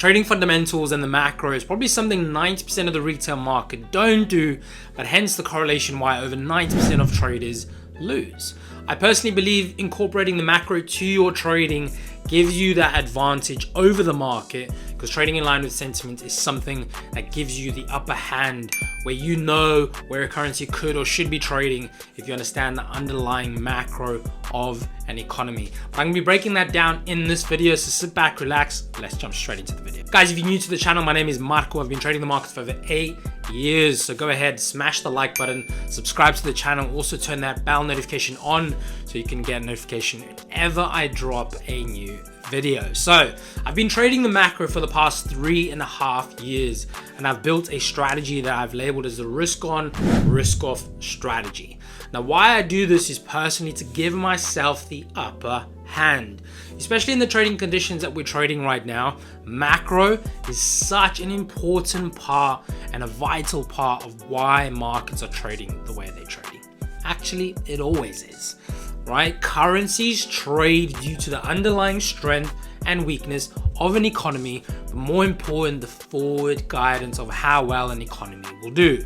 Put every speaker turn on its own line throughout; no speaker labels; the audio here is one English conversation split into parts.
Trading fundamentals and the macro is probably something 90% of the retail market don't do, but hence the correlation why over 90% of traders lose. I personally believe incorporating the macro to your trading gives you that advantage over the market, because trading in line with sentiment is something that gives you the upper hand, where you know where a currency could or should be trading if you understand the underlying macro of an economy. But I'm going to be breaking that down in this video, so sit back, relax, let's jump straight into the video. Guys, if you're new to the channel, my name is Marco. I've been trading the markets for over 8 years, so go ahead, smash the like button, subscribe to the channel, also turn that bell notification on so you can get a notification whenever I drop a new video. So I've been trading the macro for the past 3.5 years, and I've built a strategy that I've labeled as the risk on, risk off strategy. Now, why I do this is personally to give myself the upper hand, especially in the trading conditions that we're trading right now. Macro is such an important part and a vital part of why markets are trading the way they're trading. Actually, it always is, right? Currencies trade due to the underlying strength and weakness of an economy, but more important, the forward guidance of how well an economy will do.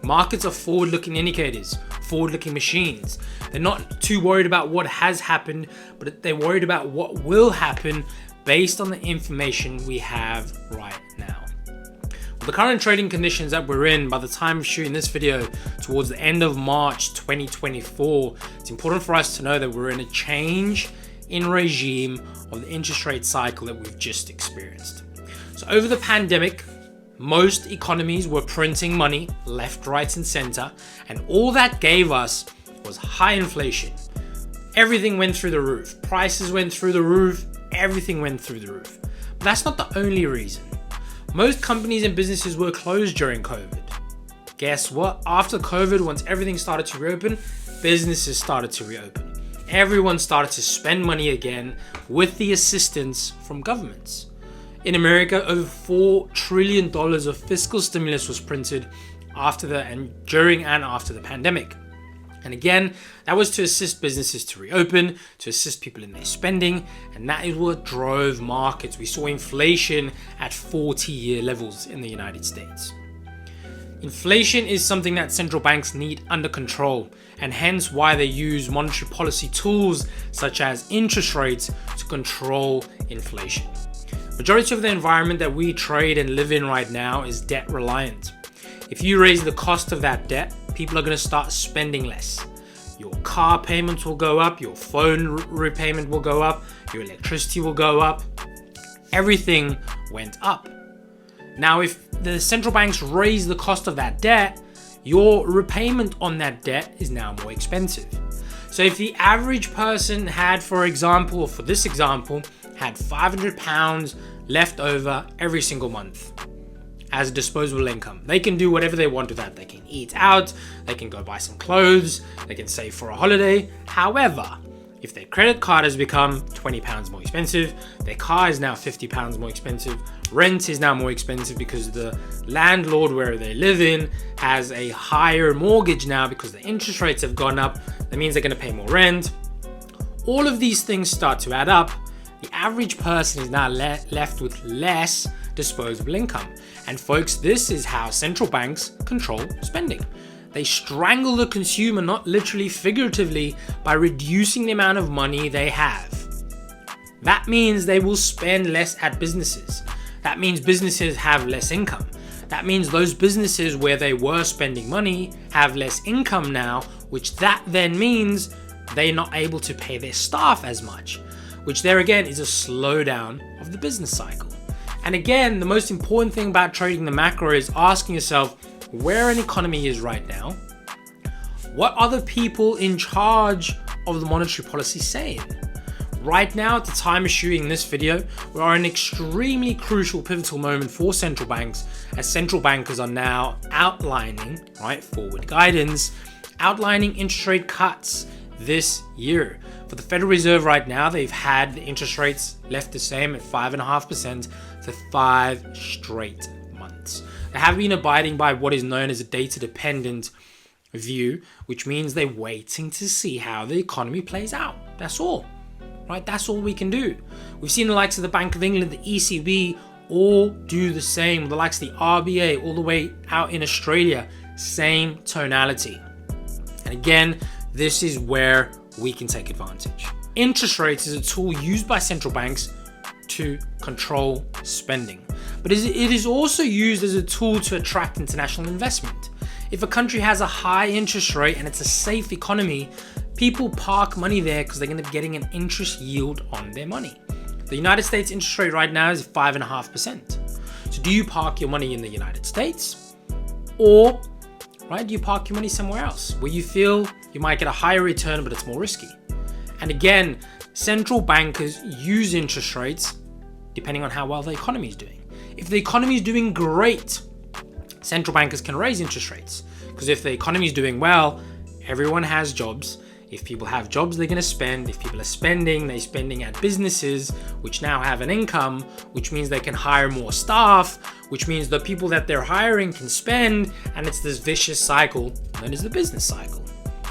Markets are forward-looking indicators, forward-looking machines. They're not too worried about what has happened, but they're worried about what will happen based on the information we have right now. With the current trading conditions that we're in, by the time of shooting this video towards the end of March 2024, it's important for us to know that we're in a change in regime of the interest rate cycle that we've just experienced. So over the pandemic, most economies were printing money left, right, and center, and all that gave us was high inflation. Everything went through the roof. Prices went through the roof. Everything went through the roof. But that's not the only reason. Most companies and businesses were closed during COVID. Guess what? After COVID, once everything started to reopen, businesses started to reopen. Everyone started to spend money again with the assistance from governments. In America, over $4 trillion of fiscal stimulus was printed during and after the pandemic. And again, that was to assist businesses to reopen, to assist people in their spending, and that is what drove markets. We saw inflation at 40-year levels in the United States. Inflation is something that central banks need under control, and hence why they use monetary policy tools such as interest rates to control inflation. Majority of the environment that we trade and live in right now is debt reliant. If you raise the cost of that debt, people are going to start spending less. Your car payments will go up, your phone repayment will go up, your electricity will go up. Everything went up. Now, if the central banks raise the cost of that debt, your repayment on that debt is now more expensive. So if the average person had, for example, for this example, had £500 left over every single month as disposable income, they can do whatever they want with that. They can eat out, they can go buy some clothes, they can save for a holiday. However, if their credit card has become £20 more expensive, their car is now £50 more expensive, rent is now more expensive because the landlord where they live in has a higher mortgage now because the interest rates have gone up, that means they're going to pay more rent. All of these things start to add up. The average person is now left with less disposable income. And folks, this is how central banks control spending. They strangle the consumer, not literally, figuratively, by reducing the amount of money they have. That means they will spend less at businesses. That means businesses have less income. That means those businesses where they were spending money have less income now, which that then means they're not able to pay their staff as much, which there again is a slowdown of the business cycle. And again, the most important thing about trading the macro is asking yourself where an economy is right now. What are the people in charge of the monetary policy saying? Right now, at the time of shooting this video, we are in an extremely crucial, pivotal moment for central banks, as central bankers are now outlining, forward guidance, outlining interest rate cuts this year. For the Federal Reserve right now, they've had the interest rates left the same at 5.5% for 5 straight months. They have been abiding by what is known as a data-dependent view, which means they're waiting to see how the economy plays out. That's all. That's all we can do. We've seen the likes of the Bank of England, the ECB, all do the same. The likes of the RBA all the way out in Australia, same tonality. And again, this is where we can take advantage. Interest rates is a tool used by central banks to control spending, but it is also used as a tool to attract international investment. If a country has a high interest rate and it's a safe economy, people park money there because they're going to be getting an interest yield on their money. The United States interest rate right now is 5.5%. So do you park your money in the United States, or do you park your money somewhere else where you feel you might get a higher return but it's more risky? And again, central bankers use interest rates depending on how well the economy is doing. If the economy is doing great, central bankers can raise interest rates, because if the economy is doing well, everyone has jobs. If people have jobs, they're going to spend. If people are spending, they're spending at businesses, which now have an income, which means they can hire more staff, which means the people that they're hiring can spend, and it's this vicious cycle known as the business cycle.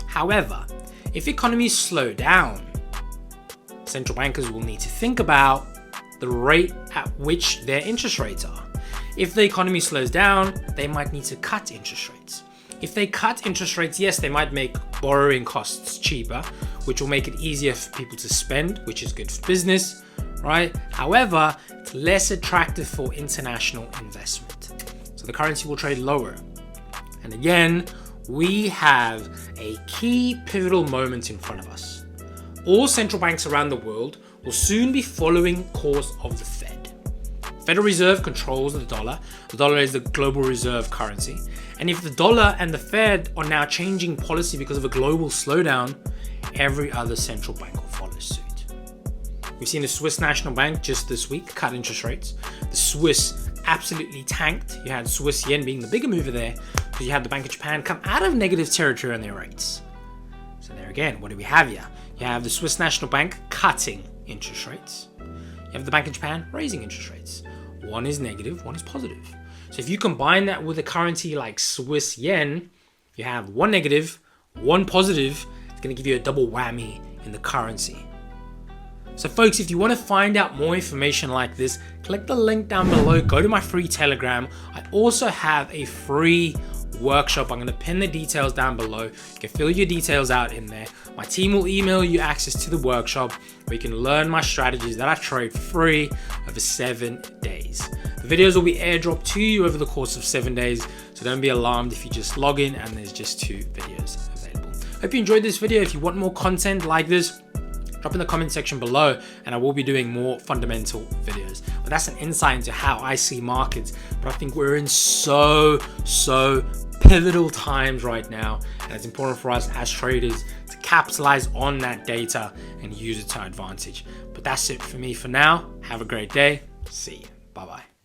However, if economies slow down, central bankers will need to think about the rate at which their interest rates are. If the economy slows down, they might need to cut interest rates. If they cut interest rates, yes, they might make borrowing costs cheaper, which will make it easier for people to spend, which is good for business, right? However, it's less attractive for international investment. So the currency will trade lower. And again, we have a key pivotal moment in front of us. All central banks around the world will soon be following course of the Fed. Federal Reserve controls the dollar. The dollar is the global reserve currency. And if the dollar and the Fed are now changing policy because of a global slowdown, every other central bank will follow suit. We've seen the Swiss National Bank just this week cut interest rates. The Swiss absolutely tanked. You had Swiss yen being the bigger mover there, because you had the Bank of Japan come out of negative territory on their rates. So there again, what do we have here? You have the Swiss National Bank cutting interest rates. You have the Bank of Japan raising interest rates. One is negative, one is positive. So if you combine that with a currency like Swiss yen, you have one negative, one positive. It's going to give you a double whammy in the currency. So folks, if you want to find out more information like this, click the link down below, go to my free Telegram. I also have a free workshop. I'm going to pin the details down below. You can fill your details out in there. My team will email you access to the workshop where you can learn my strategies that I trade for free over 7 days. The videos will be airdropped to you over the course of 7 days, so don't be alarmed if you just log in and there's just 2 videos available. Hope you enjoyed this video. If you want more content like this, drop in the comment section below and I will be doing more fundamental videos. But that's an insight into how I see markets. But I think we're in so pivotal times right now, and it's important for us as traders to capitalize on that data and use it to our advantage. But that's it for me for now. Have a great day. See you. Bye bye.